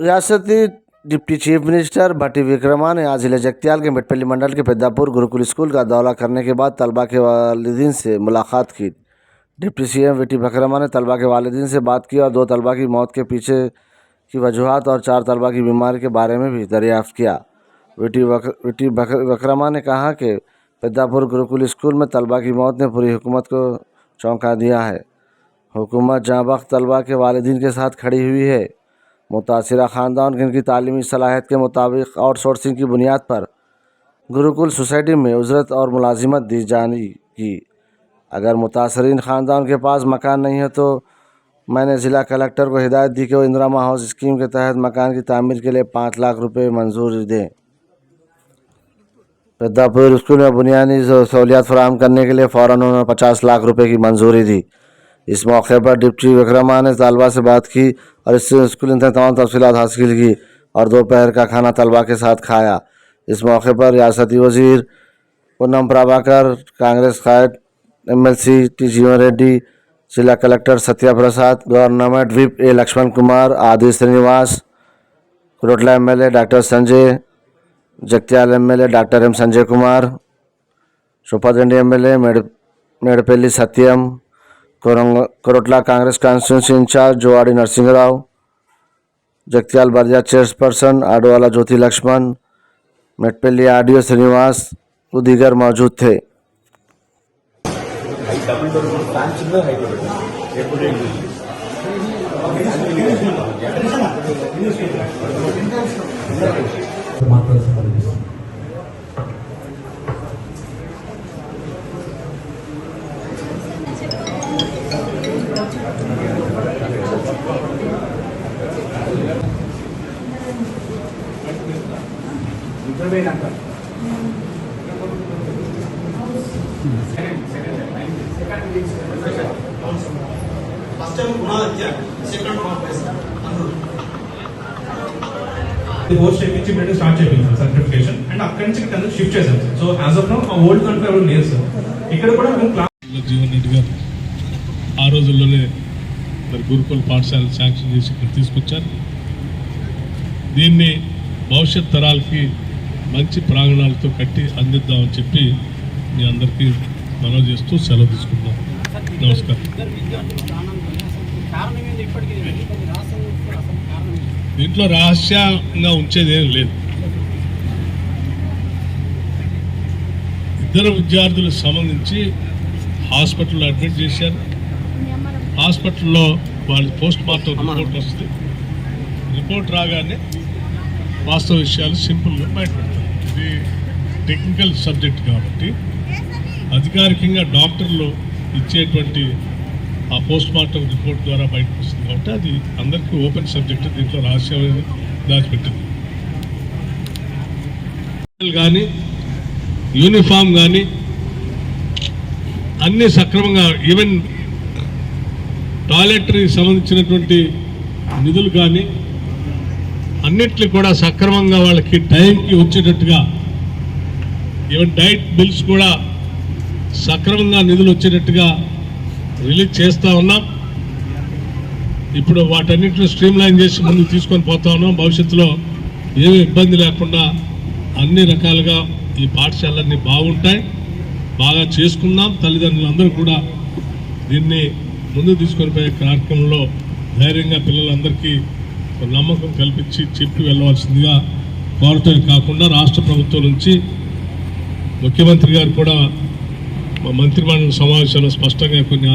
रियासती deputy chief minister भट्टी विक्रमा ने आज जिले जगत्याल के मेटपल्ली मंडल के पेद्दापुर गुरुकुल स्कूल का दौरा करने के बाद तलबा के वालिदीन से मुलाकात की। डिप्टी सीएम भट्टी विक्रमा ने तलबा के वालिदीन से बात की और 2 तलबा की मौत के पीछे की वजूहात और 4 तलबा की बीमारी के बारे में भी दरियाफ्त किया। भट्टी विक्रमा ने कहा कि पेद्दापुर गुरुकुल स्कूल में तलबा की मौत ने पूरी हुकूमत को चौंका दिया है। हुकूमत जहाँ वक्त तलबा के वालिदीन के साथ खड़ी हुई है। मुतासिरा ख़ानदान जिनकी तालीमी सलाहियत के मुताबिक आउटसोर्सिंग की बुनियाद पर गुरुकुल सोसाइटी में उजरत और मुलाजिमत दी जाएगी। अगर मुतासरीन ख़ानदान के पास मकान नहीं है तो मैंने ज़िला कलेक्टर को हिदायत दी कि वो इंदिरा हाउस स्कीम के तहत मकान की तामीर के लिए 5 लाख रुपए मंजूरी दें। पेद्दापुर स्कूल में बुनियादी सहूलियात फराहम करने के लिए फ़ौरन उन्होंने 50 लाख रुपए की मंजूरी दी। इस मौके पर डिप्टी विक्रमा ने तलबा से बात की और इससे स्कूल इंतजाम तमाम तफसीलात हासिल की और दोपहर का खाना तलबा के साथ खाया। इस मौके पर रियासती वजीर पूनम प्रभाकर, कांग्रेस कायद MLC टी जीवन रेड्डी, जिला collector Satya Prasad, government whip A Laxman Kumar, Adi Srinivas, Korutla MLA doctor Sanjay, Jagtial MLA doctor M Sanjay Kumar, superintendent MLA Medpalli Satyam, Korutla Congress constituency incharge Juvvadi Narsingh Rao, Jagtial बर्जा चेयरपर्सन आडवाला ज्योति लक्ष्मण, मेटपल्ली आरडीओ श्रीनिवास व दीगर मौजूद थे। కోర్స్ చేయించి బిల్డింగ్ స్టార్ట్ చేయించాం సర్టిఫికేషన్ అండ్ అక్కడి నుంచి ఇక్కడ షిఫ్ట్ చేసాం sir. So as of now ఆ ఓల్డ్ కంట్రీ ఎవరు లేదు సార్. ఇక్కడ కూడా మేము జీవన్ రెడ్డి గారు ఆ రోజుల్లోనే మరి గురుకుల పాఠశాల శాంక్షన్ చేసి ఇక్కడ తీసుకొచ్చారు. దీన్ని భవిష్యత్ తరాలకి మంచి ప్రాంగణాలతో కట్టి అందిద్దామని చెప్పి మీ అందరికీ మనవి చేస్తూ సెలవు తీసుకుంటాం. నమస్కారం. దీంట్లో రహస్యంగా ఉంచేది ఏం లేదు. ఇద్దరు విద్యార్థులకు సంబంధించి హాస్పిటల్లో అడ్మిట్ చేశారు. హాస్పిటల్లో వాళ్ళ పోస్ట్ మార్టం రిపోర్ట్ వస్తుంది. రిపోర్ట్ రాగానే వాస్తవ విషయాలు సింపుల్గా బయటపెడతారు. ఇది టెక్నికల్ సబ్జెక్ట్ కాబట్టి అధికారికంగా డాక్టర్లు ఇచ్చేటువంటి ఆ పోస్ట్ మార్టం రిపోర్ట్ ద్వారా బయటకు వస్తుంది కాబట్టి అది అందరికీ ఓపెన్ సబ్జెక్ట్. దీంట్లో రహస్యం దాచిపెట్టింది కానీ యూనిఫామ్ కానీ అన్నీ సక్రమంగా, ఈవెన్ టాయిలెటరీకి సంబంధించినటువంటి నిధులు కానీ అన్నిట్లు కూడా సక్రమంగా వాళ్ళకి టైంకి వచ్చేటట్టుగా, ఈవెన్ డైట్ బిల్స్ కూడా సక్రమంగా నిధులు వచ్చేటట్టుగా రిలీజ్ చేస్తూ ఉన్నాం. ఇప్పుడు వాటన్నిటిని స్ట్రీమ్లైన్ చేసి ముందుకు తీసుకొని పోతా ఉన్నాం. భవిష్యత్తులో ఏమీ ఇబ్బంది లేకుండా అన్ని రకాలుగా ఈ పాఠశాలన్నీ బాగుంటాయి. బాగా చేసుకుందాం. తల్లిదండ్రులందరూ కూడా దీన్ని ముందుకు తీసుకొని పోయే కార్యక్రమంలో ధైర్యంగా పిల్లలందరికీ నమ్మకం కల్పించి చెప్పి వెళ్ళవలసిందిగా కోరటమే కాకుండా రాష్ట్ర ప్రభుత్వం నుంచి ముఖ్యమంత్రి గారు కూడా మంత్రిమండలి సమావేశంలో స్పష్టంగా కొన్ని